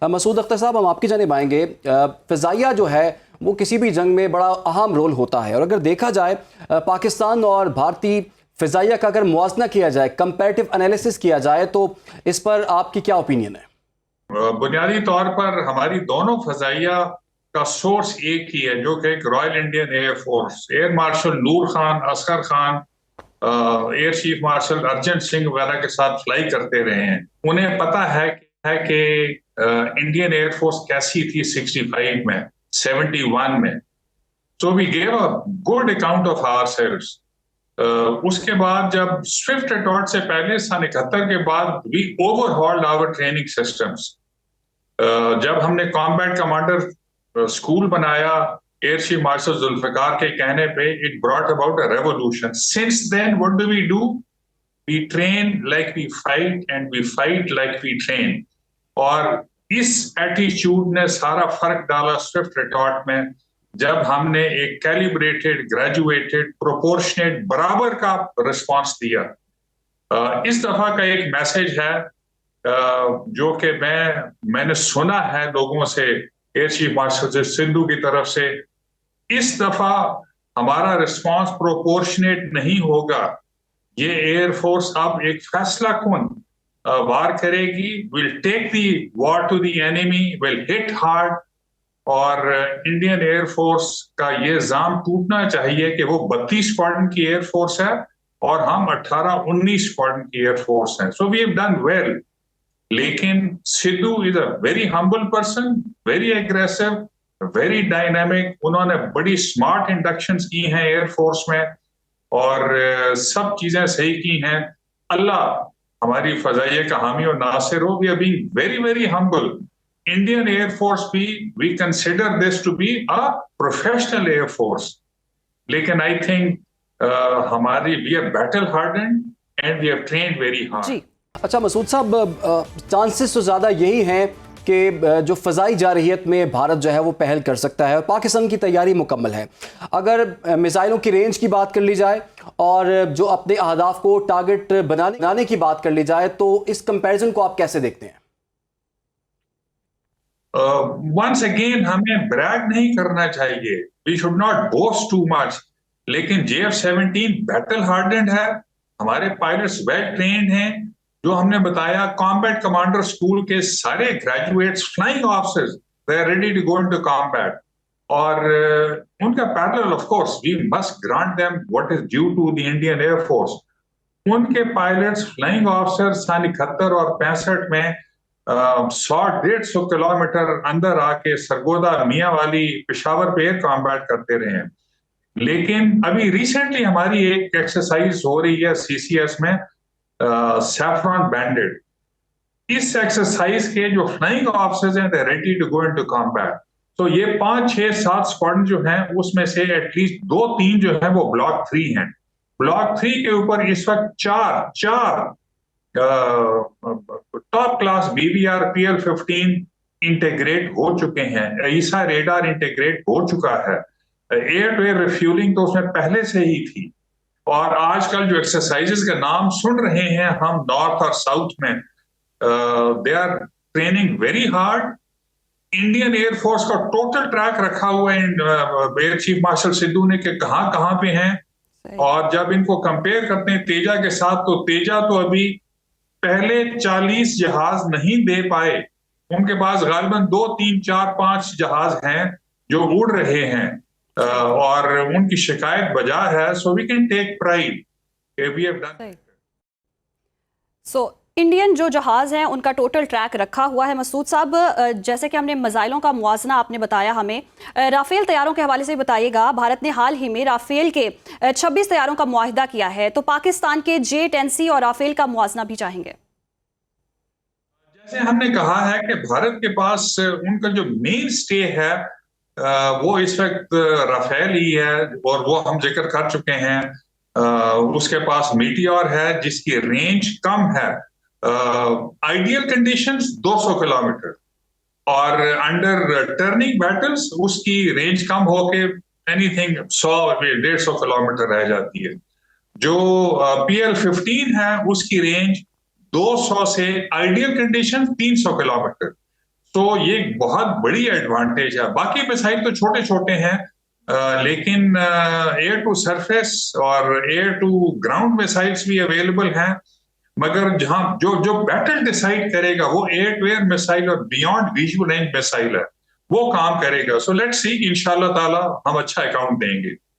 मसूद अख्तर साहब, हम आपकी जानिब आएंगे। फ़िज़ाइया जो है वो किसी भी जंग में बड़ा अहम रोल होता है, और अगर देखा जाए पाकिस्तान और भारतीय फ़िज़ाइया का अगर मुआजना किया जाए, कंपैरेटिव एनालिसिस किया जाए, तो इस पर आपकी क्या ओपिनियन है? बुनियादी तौर पर हमारी दोनों फ़ज़ाइया का सोर्स एक ही है, जो कि एक royal Indian air force, air marshal Noor Khan, Asghar Khan, air chief marshal Arjan Singh वगैरह के साथ फ्लाई करते रहे हैं। उन्हें पता है कि इंडियन एयरफोर्स कैसी थी 65 में, 71 में। So we gave a good account of ourselves. उसके बाद जब स्विफ्ट अटॉर्ट से पहले सन 71 के बाद we overhauled our training systems. जब हमने कॉम्बैट कमांडर स्कूल बनाया एयर चीफ मार्शल जुल्फिकार के कहने पे, it brought about a revolution. Since then what do we do? We train like we fight and we fight like we train. और इस attitude ने सारा फर्क डाला स्विफ्ट रिटॉर्ट में, जब हमने एक कैलिब्रेटेड, ग्रेजुएटेड, प्रोपोर्शनेट, बराबर का रिस्पांस दिया। इस दफा का एक मैसेज है जो कि मैंने सुना है लोगों से, एयर चीफ मार्शल सिद्धू की तरफ से। इस दफा हमारा रिस्पांस प्रोपोर्शनेट नहीं होगा। ये एयरफोर्स अब एक फैसला कुन वार करेगी। Will take the war to the enemy, will hit hard. और इंडियन एयरफोर्स का ये जाम टूटना चाहिए कि वो 32 स्क्वाड्रन की एयरफोर्स है और हम 18-19 स्क्वाड्रन की एयरफोर्स है। So we have done well. लेकिन Sidhu is a very humble person, very aggressive, very dynamic. उन्होंने बड़ी स्मार्ट इंडक्शंस की हैं एयरफोर्स में और सब चीजें सही की हैं। अल्लाह हमारी फजाइया का हामी और नासिर हो। We are being very very humble. Indian air force भी, we consider this to be a professional air force. लेकिन आई थिंक हमारी we are battle hardened and we have trained very hard. जी, अच्छा मसूद साहब, चांसेस तो ज़्यादा यही हैं कि जो फ़ज़ाई जारहियत में भारत जो है वो पहल कर सकता है, और पाकिस्तान की तैयारी मुकम्मल है। अगर मिसाइलों की रेंज की बात कर ली जाए और जो अपने अहदाफ को टारगेट बनाने की बात कर ली जाए, तो इस कंपैरिजन को आप कैसे देखते हैं? वंस अगेन हमें ब्रैग नहीं करना चाहिए, we should not boast too much. लेकिन JF-17 बैटल हार्डेंड है, हमारे पायलट्स वेल ट्रेन्ड हैं। जो हमने बताया, कॉम्बैट कमांडर स्कूल के सारे graduates, flying officers, they are ready to go into combat. और उनका parallel, of course we must grant them what is due to the Indian air force. उनके पायलट्स, फ्लाइंग ऑफिसर सन 71 और 65 में 100-150 किलोमीटर अंदर आके सरगोदा, मियांवाली, पेशावर पे एयर कॉम्बैट करते रहे हैं। लेकिन अभी रिसेंटली हमारी एक एक्सरसाइज हो रही है CCS में, सैफ्रॉन बैंडेड। इस एक्सरसाइज के जो फ्लाइंग ऑफिसर्स हैं, they ready to go into combat. तो ये 5, 6, 7 स्क्वाड्रन जो हैं, उसमें से एटलीस्ट 2-3 जो है वो ब्लॉक 3 हैं। ब्लॉक 3 के ऊपर इस वक्त चार top class BBR PL-15 integrate हो चुके हैं। ईसा रेडार इंटीग्रेट हो चुका है। एयर टू एयर रिफ्यूलिंग तो उसमें पहले से ही थी। और आजकल जो एक्सरसाइजेस का नाम सुन रहे हैं हम नॉर्थ और साउथ में, they are training very hard. Indian air force का टोटल ट्रैक रखा हुआ है एयर चीफ मार्शल सिद्धू ने कि कहां कहां पे हैं। और जब इनको कंपेयर करते हैं तेजा के साथ, तो तेजा तो अभी पहले 40 जहाज नहीं दे पाए। उनके पास गालिबन 2, 3, 4, 5 जहाज हैं जो उड़ रहे हैं और उनकी शिकायत बजा है। So we can take pride we have done. So Indian जो जहाज़ हैं उनका टोटल ट्रैक रखा हुआ है। मसूद साहब, जैसे कि हमने मिसाइलों का मुआजना आपने बताया हमें, राफेल तैयारों के हवाले से बताइएगा। भारत ने हाल ही में राफेल के 26 तैयारों का मुआहिदा किया है, तो पाकिस्तान के J-10C और राफेल का मुआजना भी चाहेंगे। जैसे हमने कहा है कि भारत के पास उनका जो मेन स्टे है वो इस वक्त राफेल ही है, और वो हम जिक्र कर चुके हैं। उसके पास मीटियोर है जिसकी रेंज कम है, आइडियल कंडीशंस 200 किलोमीटर, और अंडर टर्निंग बैटल्स उसकी रेंज कम होके एनीथिंग 100-150 किलोमीटर रह जाती है। जो PL-15 है उसकी रेंज 200 से आइडियल कंडीशन 300 किलोमीटर। तो ये एक बहुत बड़ी एडवांटेज है। बाकी मिसाइल तो छोटे छोटे हैं, लेकिन एयर टू सरफेस और एयर टू ग्राउंड मिसाइल्स भी अवेलेबल हैं। मगर जहां जो जो बैटल डिसाइड करेगा वो एयर टू एयर मिसाइल और बियॉन्ड विजुअल रेंज मिसाइल है, वो काम करेगा। सो लेट्स सी, इंशाल्लाह ताला हम अच्छा अकाउंट देंगे।